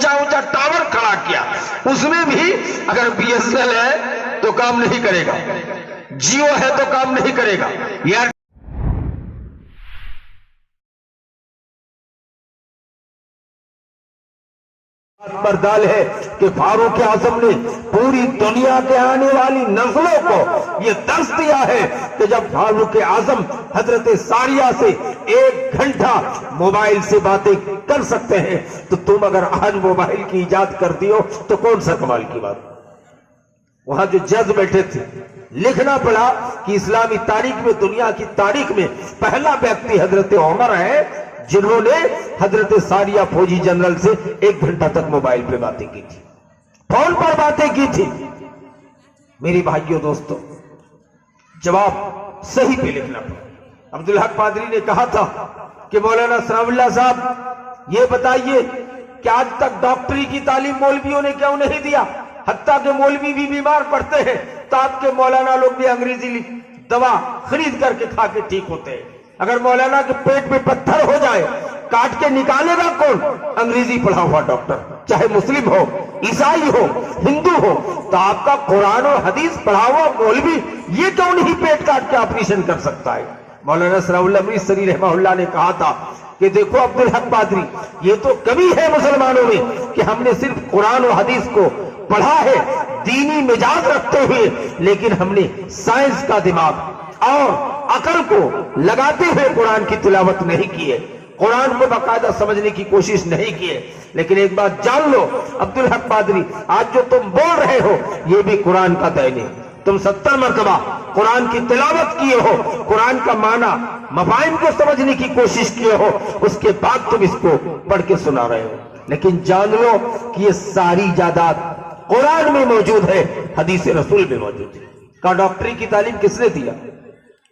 اونچا اونچا ٹاور کھڑا کیا، اس میں بھی اگر بی ایس ایل ہے تو کام نہیں کرے گا، جیو ہے تو کام نہیں کرے گا یار۔ بردال ہے کہ فاروق اعظم نے پوری دنیا کے آنے والی نسلوں کو یہ درس دیا ہے کہ جب فاروق اعظم حضرت ساریہ سے 1 گھنٹہ موبائل سے باتیں کر سکتے ہیں تو تم اگر آج موبائل کی ایجاد کر دیو تو کون سا کمال کی بات۔ وہاں جو جج بیٹھے تھے لکھنا پڑا کہ اسلامی تاریخ میں، دنیا کی تاریخ میں پہلا ویکتی حضرت عمر ہے جنہوں نے حضرت ساریہ فوجی جنرل سے 1 گھنٹہ تک موبائل پہ باتیں کی تھی، فون پر باتیں کی تھی۔ میری بھائیوں دوستوں، جواب صحیح پہ لکھنا پڑا۔ عبدالحق پادری نے کہا تھا کہ مولانا ثناء اللہ صاحب یہ بتائیے کہ آج تک ڈاکٹری کی تعلیم مولویوں نے کیوں نہیں دیا؟ حتیٰ کہ مولوی بھی بیمار پڑتے ہیں تو آپ کے مولانا لوگ بھی انگریزی دوا خرید کر کے کھا کے ٹھیک ہوتے ہیں۔ اگر مولانا کے پیٹ میں پتھر ہو جائے کاٹ کے نکالے گا کون؟ انگریزی پڑھا ہوا ڈاکٹر، چاہے مسلم ہو، عیسائی ہو، ہندو ہو۔ تو آپ کا قرآن اور حدیث پڑھا ہوا مولوی یہ کیوں نہیں پیٹ کاٹ کے آپریشن کر سکتا ہے؟ مولانا ثناء اللہ امرتسری رحمہ اللہ نے کہا تھا کہ دیکھو عبدالحق پادری، یہ تو کمی ہے مسلمانوں میں کہ ہم نے صرف قرآن اور حدیث کو پڑھا ہے دینی مزاج رکھتے ہوئے، لیکن ہم نے سائنس کا دماغ اور عقل کو لگاتے ہوئے قرآن کی تلاوت نہیں کی ہے، قرآن کو باقاعدہ سمجھنے کی کوشش نہیں کی ہے۔ لیکن ایک بات جان لو عبدالحق پادری، آج جو تم بول رہے ہو یہ بھی قرآن کا دین ہے۔ تم 70 مرتبہ قرآن کی تلاوت کیے ہو، قرآن کا معنی مفاہیم کو سمجھنے کی کوشش کیے ہو، اس کے بعد تم اس کو پڑھ کے سنا رہے ہو۔ لیکن جان لو کہ یہ ساری جائیداد قرآن میں موجود ہے، حدیث رسول میں موجود ہے۔ کا ڈاکٹری کی تعلیم کس نے دیا؟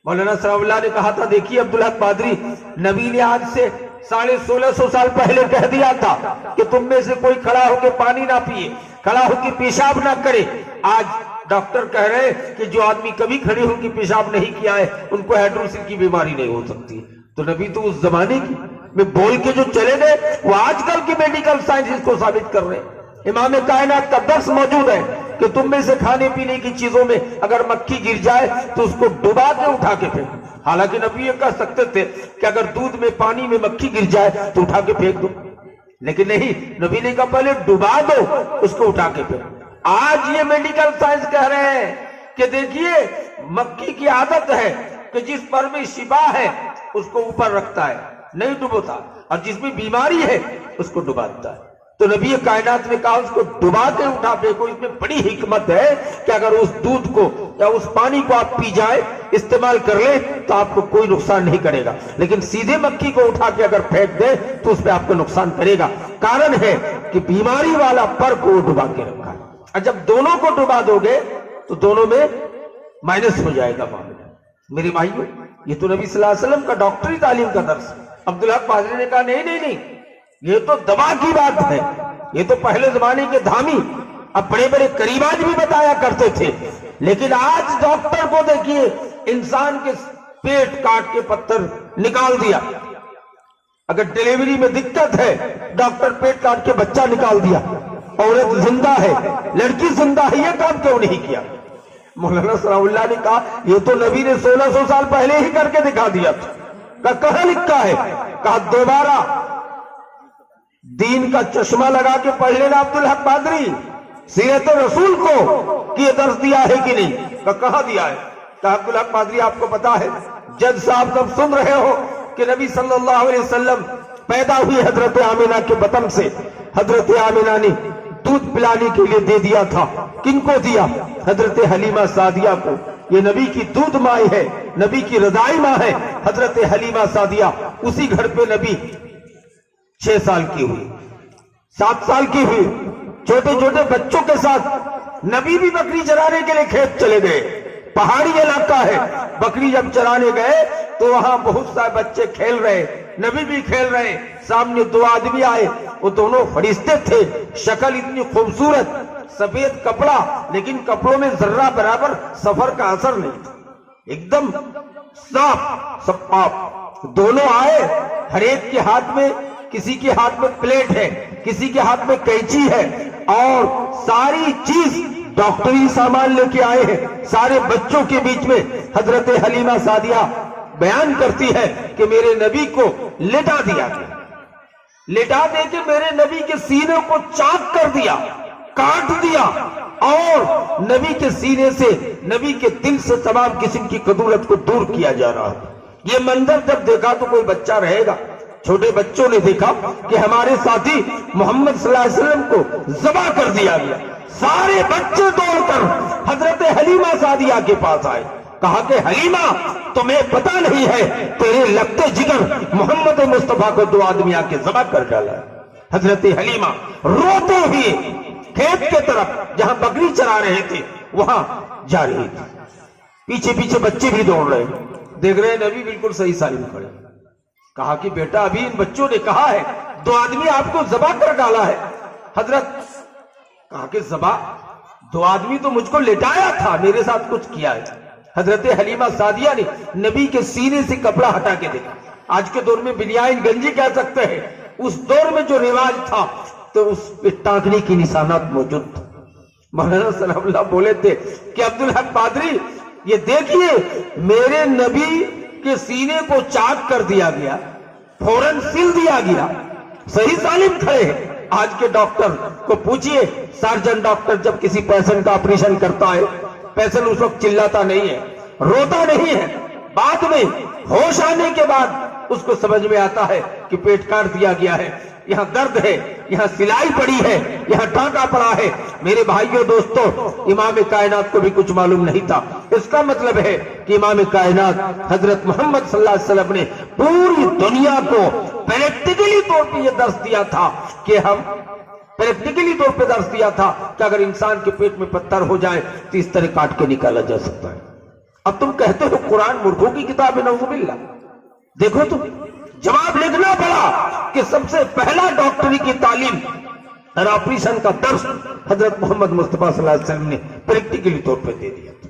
مولانا ثناء اللہ نے کہا تھا دیکھیے عبدالحق پادری، نبی نے آج سے 1650 سال پہلے کہہ دیا تھا کہ تم میں سے کوئی کھڑا ہو کے پانی نہ پیے، کھڑا ہو کے پیشاب نہ کرے۔ آج ڈاکٹر کہہ رہے ہیں کہ جو آدمی کبھی کھڑے ہو کے پیشاب نہیں کیا ہے ان کو ہائیڈروسل کی بیماری نہیں ہو سکتی۔ تو نبی تو اس زمانے کی میں بول کے جو چلے گئے وہ آج کل کی میڈیکل سائنس اس کو ثابت کر رہے ہیں۔ امام کائنات کا درس موجود ہے کہ تم میں سے کھانے پینے کی چیزوں میں اگر مکھی گر جائے تو اس کو ڈبا کے اٹھا کے پھینک۔ حالانکہ نبی یہ کہہ سکتے تھے کہ اگر دودھ میں پانی میں مکھی گر جائے تو اٹھا کے پھینک دو، لیکن نہیں، نبی نے کہا پہلے ڈبا دو اس کو اٹھا کے پھینک۔ آج یہ میڈیکل سائنس کہہ رہے ہیں کہ دیکھیے مکھی کی عادت ہے کہ جس پر میں شفا ہے اس کو اوپر رکھتا ہے، نہیں ڈبوتا، اور جس میں بیماری ہے اس کو ڈبا دیتا ہے۔ تو نبی کائنات نے کہا اس کو ڈبا کے اٹھا پھینکو۔ اس میں بڑی حکمت ہے کہ اگر اس دودھ کو یا اس پانی کو آپ پی جائیں، استعمال کر لیں تو آپ کو کوئی نقصان نہیں کرے گا، لیکن سیدھے مکھی کو اٹھا کے اگر پھینک دیں تو اس پہ آپ کو نقصان کرے گا۔ کارن ہے کہ بیماری والا پر کو ڈبا کے رکھا ہے، اور جب دونوں کو ڈبا دو گے تو دونوں میں مائنس ہو جائے گا معاملہ۔ میرے بھائیو، یہ تو نبی صلی اللہ علیہ وسلم کا ڈاکٹری تعلیم کا درس۔ عبدالحق پادری نے کہا نہیں نہیں نہیں، یہ تو دوا کی بات ہے، یہ تو پہلے زمانے کے دھامی اب بڑے بڑے قریبات بھی بتایا کرتے تھے، لیکن آج ڈاکٹر کو دیکھیے انسان کے پیٹ کاٹ کے پتھر نکال دیا۔ اگر ڈیلیوری میں دقت ہے ڈاکٹر پیٹ کاٹ کے بچہ نکال دیا۔ عورت زندہ ہے، لڑکی زندہ ہے، یہ کام کیوں نہیں کیا؟ مولانا ثناء اللہ نے کہا یہ تو نبی نے 1600 سال پہلے ہی کر کے دکھا دیا تھا۔ کہاں لکھا ہے؟ کہا دوبارہ دین کا چشمہ لگا کے پڑھ لینا عبدالحق پادری، سیرت رسول کو کہ یہ درس دیا ہے کہ نہیں؟ کہاں دیا ہے؟ کہا عبدالحق پادری آپ کو پتا ہے جج صاحب جب سن رہے ہو کہ نبی صلی اللہ علیہ وسلم پیدا ہوئی حضرت آمینہ کے بطن سے، حضرت آمینہ نے دودھ پلانے کے لیے دے دیا تھا، کن کو دیا؟ حضرت حلیمہ سعدیہ کو۔ یہ نبی کی دودھ ماں ہے، نبی کی رضائی ماں ہے حضرت حلیمہ سعدیہ۔ اسی گھر پہ نبی 6 سال کی ہوئی، 7 سال کی ہوئی، چھوٹے چھوٹے بچوں کے ساتھ نبی بھی بکری چرانے کے لیے کھیت چلے گئے۔ پہاڑی علاقہ ہے، بکری جب چرانے گئے تو وہاں بہت سارے بچے کھیل رہے، نبی بھی کھیل رہے۔ سامنے 2 آدمی آئے، وہ دونوں فرشتے تھے، شکل اتنی خوبصورت، سفید کپڑا، لیکن کپڑوں میں ذرہ برابر سفر کا اثر نہیں تھا، ایک دم صاف شفاف۔ دونوں آئے، ہر ایک کے ہاتھ میں، کسی کے ہاتھ میں پلیٹ ہے، کسی کے ہاتھ میں قینچی ہے، اور ساری چیز ڈاکٹری سامان لے کے آئے ہیں، سارے بچوں کے بیچ میں حضرت حلیمہ سعدیہ بیان کرتی ہے کہ میرے نبی کو لٹا دیا گیا، لٹا دے کے میرے نبی کے سینے کو چاک کر دیا، کاٹ دیا، اور نبی کے سینے سے، نبی کے دل سے تمام قسم کی قدورت کو دور کیا جا رہا ہے۔ یہ منظر جب دیکھا تو کوئی بچہ رہے گا، چھوٹے بچوں نے دیکھا کہ ہمارے ساتھی محمد صلی اللہ علیہ وسلم کو ذبح کر دیا گیا، سارے بچے دوڑ کر حضرت حلیمہ سعدیہ کے پاس آئے، کہا کہ حلیمہ تمہیں پتہ نہیں ہے تیرے لگتے جگر محمد مصطفیٰ کو دو آدمی آ کے ذبح کر ڈالا ہے۔ حضرت حلیمہ روتے ہوئے کھیت کے طرف جہاں بکری چرا رہے تھے وہاں جا رہی تھی، پیچھے پیچھے بچے بھی دوڑ رہے، دیکھ رہے نبی بالکل صحیح سالم کھڑے، کہا کہ بیٹا ابھی ان بچوں نے کہا ہے دو آدمی آپ کو ذبح کر ڈالا ہے۔ حضرت کہا کہ ذبح، دو آدمی تو مجھ کو لٹایا تھا، میرے ساتھ کچھ کیا ہے۔ حضرت حلیمہ سعدیہ نے نبی کے سینے سے کپڑا ہٹا کے دیکھا، آج کے دور میں بنیان گنجی کہہ سکتے ہیں، اس دور میں جو رواج تھا تو اس پہ ٹانکنے کی نشانات موجود تھے۔ مولانا سلام اللہ بولے تھے کہ عبدالحق قادری یہ دیکھیے میرے نبی کے سینے کو چاک کر دیا گیا، فوراً سل دیا گیا، صحیح سالم کھڑے ہیں۔ آج کے ڈاکٹر کو پوچھئے، سرجن ڈاکٹر جب کسی پیشنٹ کا آپریشن کرتا ہے، پیشنٹ اس وقت چلاتا نہیں ہے، روتا نہیں ہے، بعد میں ہوش آنے کے بعد اس کو سمجھ میں آتا ہے کہ پیٹ کاٹ دیا گیا ہے، یہاں درد ہے، یہاں سلائی پڑی ہے، یہاں ٹانکا پڑا ہے۔ میرے بھائیوں دوستوں، امام کائنات کو بھی کچھ معلوم نہیں تھا۔ اس کا مطلب ہے کہ امام کائنات حضرت محمد صلی اللہ علیہ وسلم نے پوری دنیا کو پریکٹیکلی طور پہ یہ درس دیا تھا کہ پریکٹیکلی طور پہ درس دیا تھا کہ اگر انسان کے پیٹ میں پتھر ہو جائے تو اس طرح کاٹ کے نکالا جا سکتا ہے۔ اب تم کہتے ہو قرآن مردوں کی کتاب ہے، نعوذ باللہ۔ دیکھو تو جواب لکھنا پڑا کہ سب سے پہلا ڈاکٹری کی تعلیم اور آپریشن کا درس حضرت محمد مصطفیٰ صلی اللہ علیہ وسلم نے پریکٹیکلی طور پہ دے دیا تھا۔